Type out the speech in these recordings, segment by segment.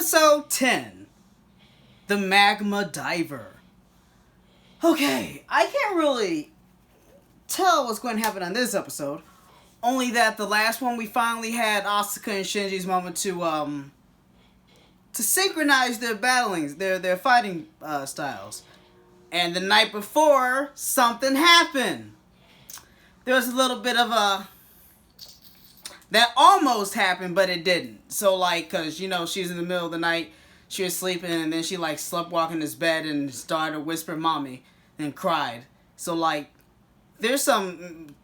Episode 10, The Magma Diver. Okay, I can't really tell what's going to happen on this episode. Only that the last one we finally had Asuka and Shinji's moment to synchronize their battlings, their fighting styles. And the night before, something happened. There was a little bit of a... That almost happened, but it didn't. So, like, because, you know, she's in the middle of the night, she was sleeping, and then she, like, slept walking in this bed and started to whisper, "Mommy," and cried. So, like, there's some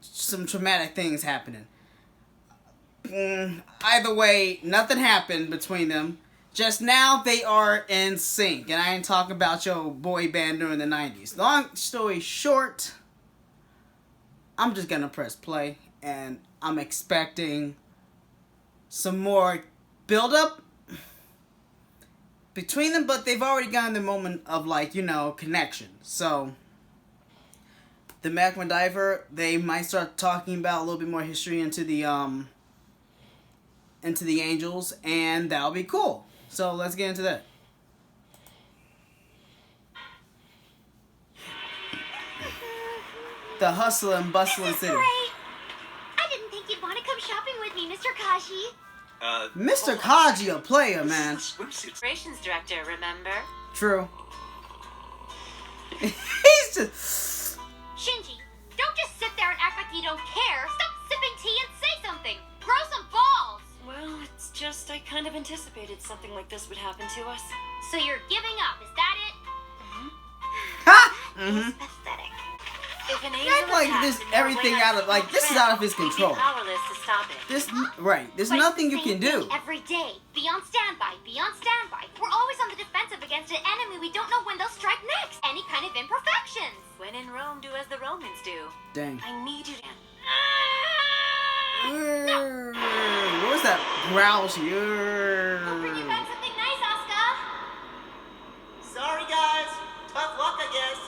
traumatic things happening. Either way, nothing happened between them. Just now, they are in sync. And I ain't talking about your boy band during the 90s. Long story short, I'm just gonna press play. And I'm expecting some more build-up between them. But they've already gotten the moment of, like, you know, connection. So, the Magma Diver, they might start talking about a little bit more history into the Angels. And that'll be cool. So let's get into that. The hustle and bustling city. Great. I didn't think you'd want to come shopping with me, Mr. Kaji. Mr. Kaji, a player, man. Operations director, remember? True. He's just... Shinji, don't just sit there and act like you don't care. Stop sipping tea and say something. Grow some balls. Well, it's just I kind of anticipated something like this would happen to us. So you're giving up, is that it? Ha! It's pathetic. If an Act angel like attacks this, and you're everything away out of, on like, this is out of his we'd be control. powerless to stop it. There's But nothing you it's can the same do. thing every day. Be on standby. Be on standby. We're always on the defensive against an enemy we don't know when they'll strike next. Any kind of imperfections. When in Rome, do as the Romans do. Dang. I need you to... Where's that growl? Hope you got something nice, Asuka. Sorry, guys. Tough luck, I guess.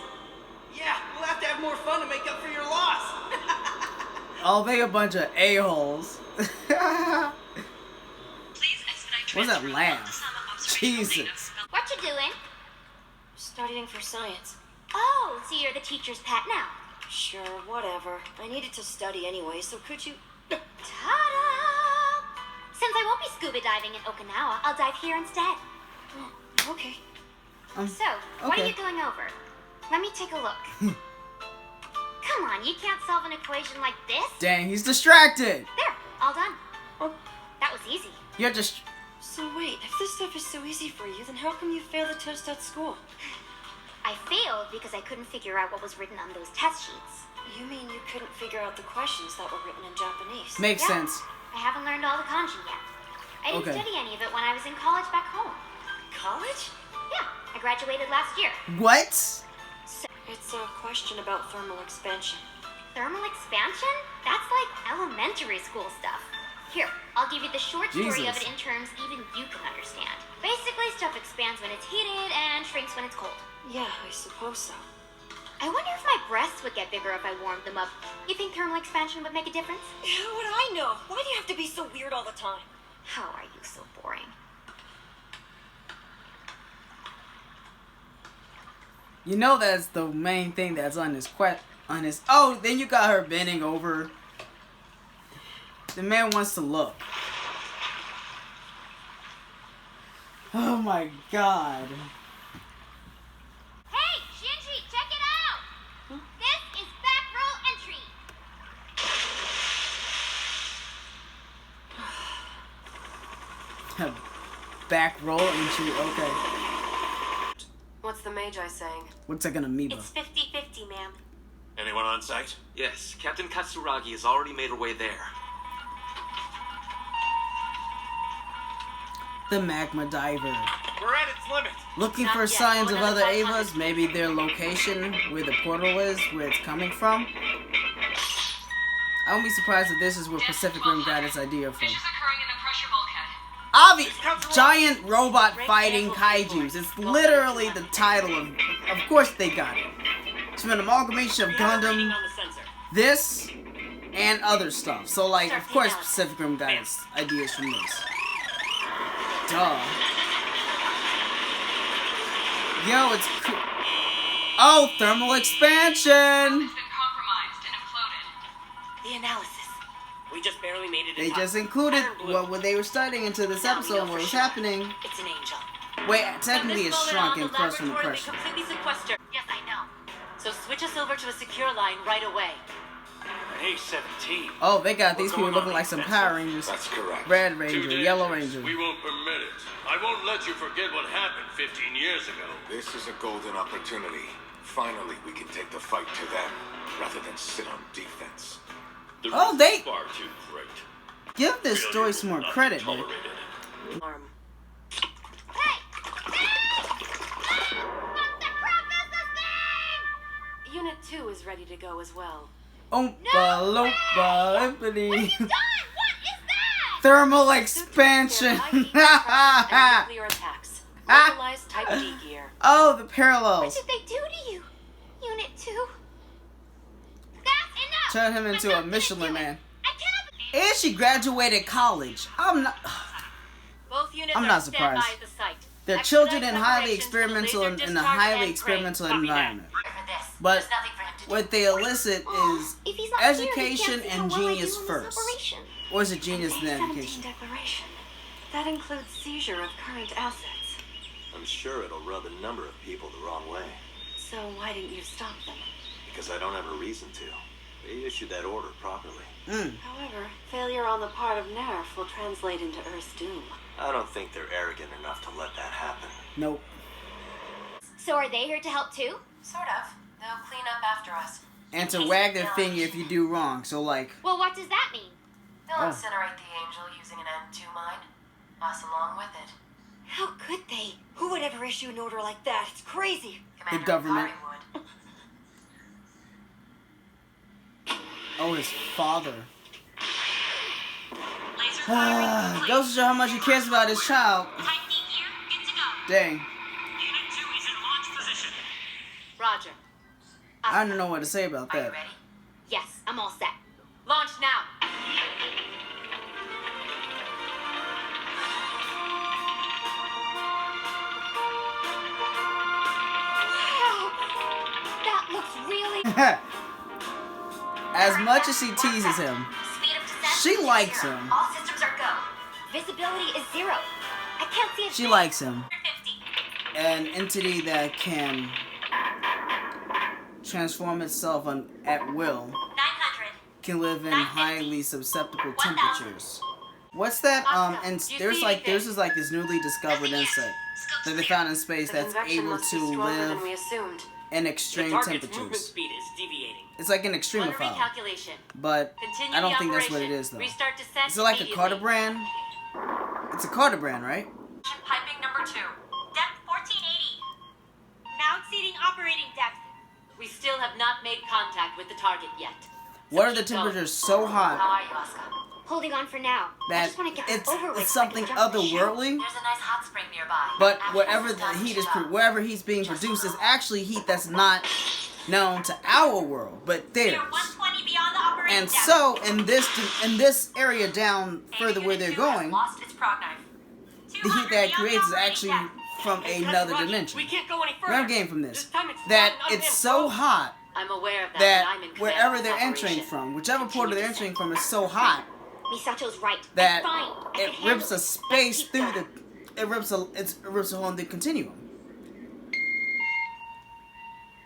Yeah, we'll have to have more fun to make up for your loss. Oh, they a bunch of a-holes. What's that laugh? Jesus. What you doing? Studying for science. Oh, so you're the teacher's pet now. Sure, whatever. I needed to study anyway, so could you... Ta-da! Since I won't be scuba diving in Okinawa, I'll dive here instead. Oh, okay. So, what are okay. you going over? Let me take a look. Come on, you can't solve an equation like this. Dang, he's distracted. There, all done. Oh. That was easy. You're just... So wait, if this stuff is so easy for you, then how come you failed the test at school? I failed because I couldn't figure out what was written on those test sheets. You mean you couldn't figure out the questions that were written in Japanese? Makes Yeah. sense. I haven't learned all the kanji yet. I didn't Okay. study any of it when I was in college back home. College? Yeah, I graduated last year. What? So, It's a question about thermal expansion. thermal expansion? That's like elementary school stuff. Here, I'll give you the short story of Jesus. it in terms even you can understand. Basically, stuff expands when it's heated and shrinks when it's cold. Yeah, I suppose so. I wonder if my breasts would get bigger if I warmed them up. You think thermal expansion would make a difference? How would I know? Why do you have to be so weird all the time? How are you so boring? You know that's the main thing that's on his Oh, then you got her bending over. The man wants to look. Oh my god. Hey, Shinji, check it out! This is back row entry. Back roll into... Okay. What's the Magi saying? What's that gonna amoeba? It's 50-50, ma'am. Anyone on site? Yes, Captain Katsuragi has already made her way there. The Magma Diver. We're at its limit. Looking Not for yet. signs Go of another other 500 Avas, maybe their location, where the portal is, where it's coming from. I won't be surprised if this is where Pacific Rim got its idea from. occurring in the pressure bulkhead. Giant robot fighting kaijus. It's literally the title of course they got it. It's an amalgamation of Gundam, On the sensor. this, and other stuff. So, like, of course Pacific Rim got its ideas from this. Duh. Yo, it's oh, thermal expansion. been compromised and imploded. The analysis. We just barely made it. They just included what they were studying into this episode. What was happening? It's an angel. Wait, technically it's shrunk and crushed from the laboratory pressure. completely sequestered. Yes, I know. So switch us over to a secure line right away. A-17. Oh, they got these What's people going looking on, like some Spencer? Power Rangers. That's correct. Red Ranger, Too Yellow dangerous. Ranger. We won't permit it. I won't let you forget what happened 15 years ago. This is a golden opportunity. Finally, we can take the fight to them, rather than sit on defense. The Oh, risk they- is far too great. Give this story some more Not credit, man. tolerated. Alarm. Hey! What the crap is this thing? Unit 2 is ready to go as well. Oompa loompa limpity. What have you done? What is that? Thermal expansion. Nuclear attacks. Localized Type D gear. Oh, the What parallels. did they do to you? Unit 2? That's enough! Turn him into I'm a not Michelin gonna do it. man. I cannot... And she graduated college. I'm not. Both units I'm are not standby surprised. at the site. They're Expedite children in highly preparations for the experimental laser in a discharge highly and experimental train. Copy that. environment. For this, But there's nothing for him to do. what they elicit is If he's not here, he education can't see how and well I do genius in this first. operation. Or is it genius and A-17 education? declaration. That includes seizure of current assets. I'm sure it'll rub a number of people the wrong way, So why didn't you stop them? because I don't have a reason to. They issued that order properly. However, failure on the part of NERF will translate into Earth's doom. I don't think they're arrogant enough to let that happen. Nope. So are they here to help too? Sort of. They'll clean up after us. And to wag their finger if you do wrong. So like, Well, what does that mean? They'll Oh. incinerate the angel using an N2 mine. Us along with it. How could they? Who would ever issue an order like that? It's crazy. Commander government. Akari would. oh, his father. Goes to show how much he cares about his child. Dang. Roger. I don't know what to say about Are you that. ready? Yes, I'm all set. Launch now. Wow! That looks really... As much as she teases him, Speed of descent she is likes 0. him. All systems are go. Visibility is 0. I can't see a She thing. likes him. 50. An entity that can transform itself at will 900. can live in highly susceptible temperatures. What's that? And there's this newly discovered insect that they found in space The that's convection able must be to stronger live than we assumed. in The extreme target's movement temperatures. speed is deviating. It's like an One extremophile, recalculation. but Continue I don't the think that's what it operation. is though. Restart descent Is it like a immediately. Carter brand? It's a Carter brand, right? Piping number 2. Depth 1480. Now exceeding operating depth. We still have not made contact with the target yet. So What are the keep going. temperatures so How hot are you, Asuka? Holding on for now. I that just want to get this it's over with. it's so I can something jump the chute. otherworldly? There's a nice hot spring nearby. But After whatever this the done, heat you is, go. wherever he's being produced is actually heat that's not known to our world, but theirs. 120 beyond the operating And depth. so in this area down further where they're going, Lost its prog knife. the heat that it creates is actually from another Katsuragi, dimension. We can't go any further. What I'm getting from this, This time it's that not it's him, so bro. hot I'm aware of that. that and I'm in command wherever of they're this entering operation. from, whichever portal they're Continue entering from is so hot Misato's right. that I'm fine. I it can rips handle a it. space Let's keep through going. it rips a whole new continuum.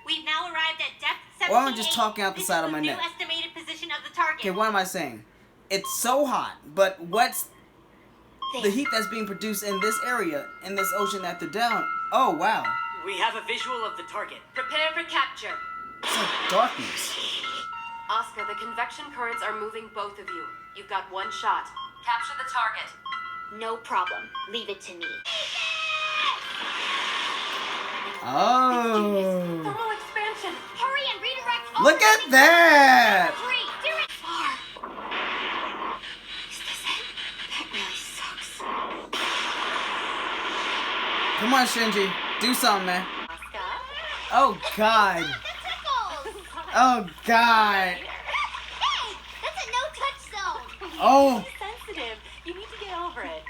We've now arrived at depth 17. Or I'm just talking out the side of my neck. Estimated position of the target. Okay, what am I saying? It's so hot, but what's the heat that's being produced in this area, in this ocean that they're down? Oh wow, We have a visual of the target. Prepare for capture. it's like darkness. Asuka, the convection currents are moving both of you. You've got one shot. Capture the target. No problem. Leave it to me. Oh, Thermal expansion. Hurry and redirect all look at remaining that! debris. Do it. Far. Is this it? That really sucks. Come on, Shinji, do something, man. Asuka? Oh God, That tickles. oh God, Hey, that's a no-touch zone. oh. Sensitive. You need to get over it.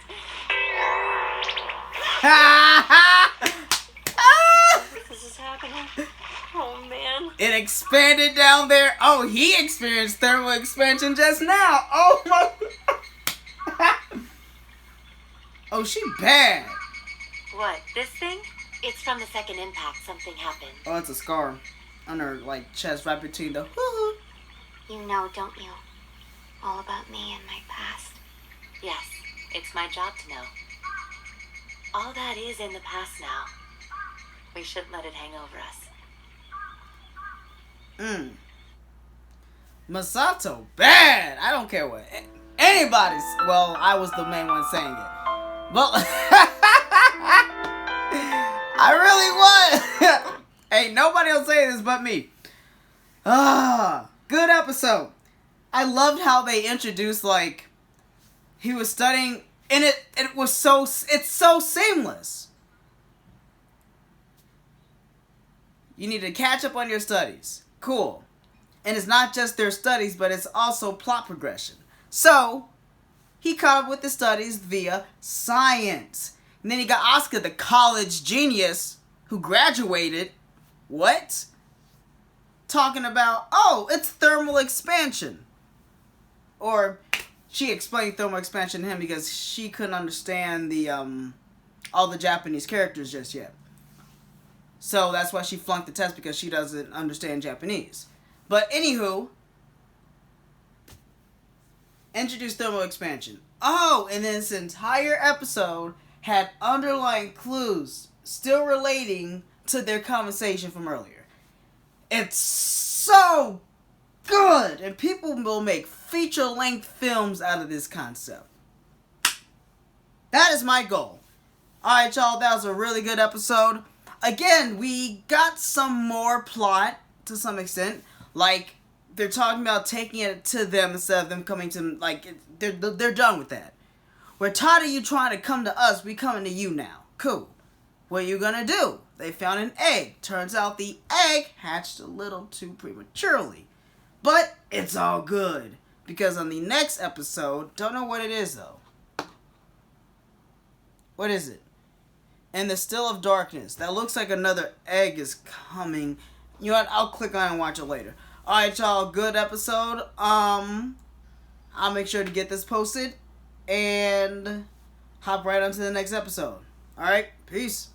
happening? Oh, man. It expanded down there. Oh, he experienced thermal expansion just now. Oh my. Oh, she bad. What, this thing? It's from the second impact. Something happened. Oh, it's a scar on her like chest, right between the. Woo-hoo. You know, don't you? All about me and my past. Yes, it's my job to know. All that is in the past now. We shouldn't let it hang over us. Masato, bad. I don't care what anybody's. Well, I was the main one saying it, but I really was. Ain't nobody else saying this but me. Good episode. I loved how they introduced, like, he was studying, and it was so, it's so seamless. You need to catch up on your studies. Cool. And it's not just their studies, but it's also plot progression. So, he caught up with the studies via science. And then he got Asuka, the college genius, who graduated. What? Talking about, oh, it's thermal expansion. Or, she explained thermal expansion to him because she couldn't understand the, all the Japanese characters just yet. So, that's why she flunked the test, because she doesn't understand Japanese. But, anywho, introduced thermal expansion. Oh, and this entire episode had underlying clues still relating to their conversation from earlier. It's so good, and people will make feature-length films out of this concept. That is my goal. Alright, y'all, that was a really good episode. Again, we got some more plot, to some extent. Like, they're talking about taking it to them instead of them coming to, like, they're done with that. We're tired of you trying to come to us, we coming to you now. Cool. What are you gonna do? They found an egg. Turns out the egg hatched a little too prematurely. But it's all good. Because on the next episode, don't know what it is though. What is it? In the Still of Darkness. That looks like another egg is coming. You know what? I'll click on it and watch it later. Alright, y'all. Good episode. I'll make sure to get this posted. And hop right on to the next episode. Alright? Peace.